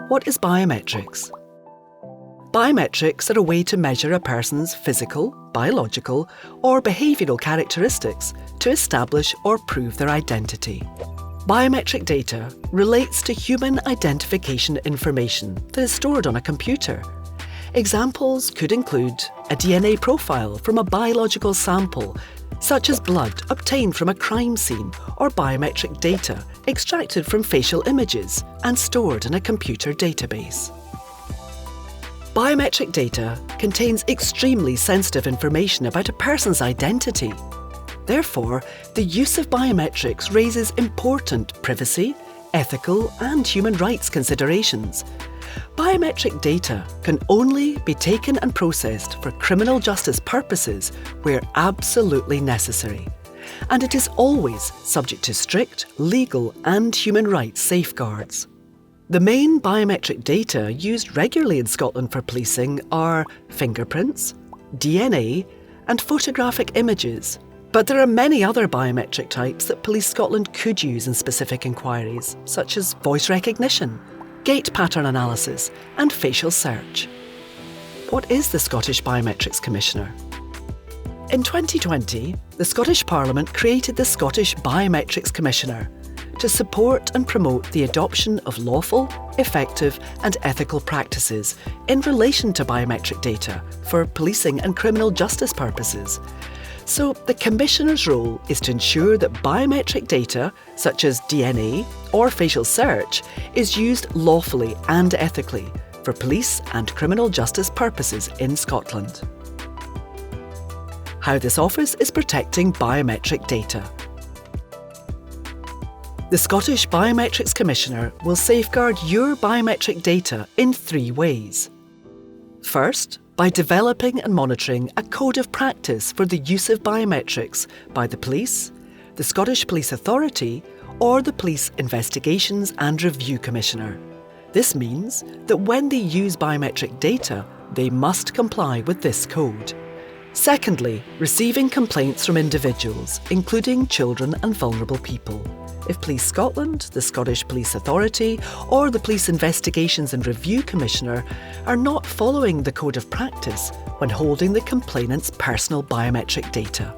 What is biometrics? Biometrics are a way to measure a person's physical, biological, or behavioural characteristics to establish or prove their identity. Biometric data relates to human identification information that is stored on a computer. Examples could include a DNA profile from a biological sample, such as blood obtained from a crime scene, or biometric data extracted from facial images and stored in a computer database. Biometric data contains extremely sensitive information about a person's identity. Therefore, the use of biometrics raises important privacy, ethical, and human rights considerations. Biometric data can only be taken and processed for criminal justice purposes where absolutely necessary, and it is always subject to strict legal and human rights safeguards. The main biometric data used regularly in Scotland for policing are fingerprints, DNA, and photographic images. But there are many other biometric types that Police Scotland could use in specific inquiries, such as voice recognition, gait pattern analysis, and facial search. What is the Scottish Biometrics Commissioner? In 2020, the Scottish Parliament created the Scottish Biometrics Commissioner to support and promote the adoption of lawful, effective, and ethical practices in relation to biometric data for policing and criminal justice purposes. So the Commissioner's role is to ensure that biometric data, such as DNA or facial search, is used lawfully and ethically for police and criminal justice purposes in Scotland. How this office is protecting biometric data. The Scottish Biometrics Commissioner will safeguard your biometric data in 3 ways. First, by developing and monitoring a code of practice for the use of biometrics by the police, the Scottish Police Authority, or the Police Investigations and Review Commissioner. This means that when they use biometric data, they must comply with this code. Secondly, receiving complaints from individuals, including children and vulnerable people. If Police Scotland, the Scottish Police Authority, or the Police Investigations and Review Commissioner are not following the code of practice when holding the complainant's personal biometric data.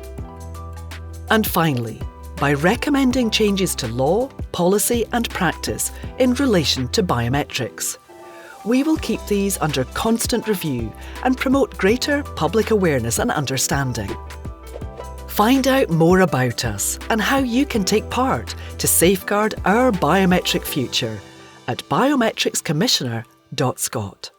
And finally, by recommending changes to law, policy and practice in relation to biometrics. We will keep these under constant review and promote greater public awareness and understanding. Find out more about us and how you can take part to safeguard our biometric future at biometricscommissioner.scot.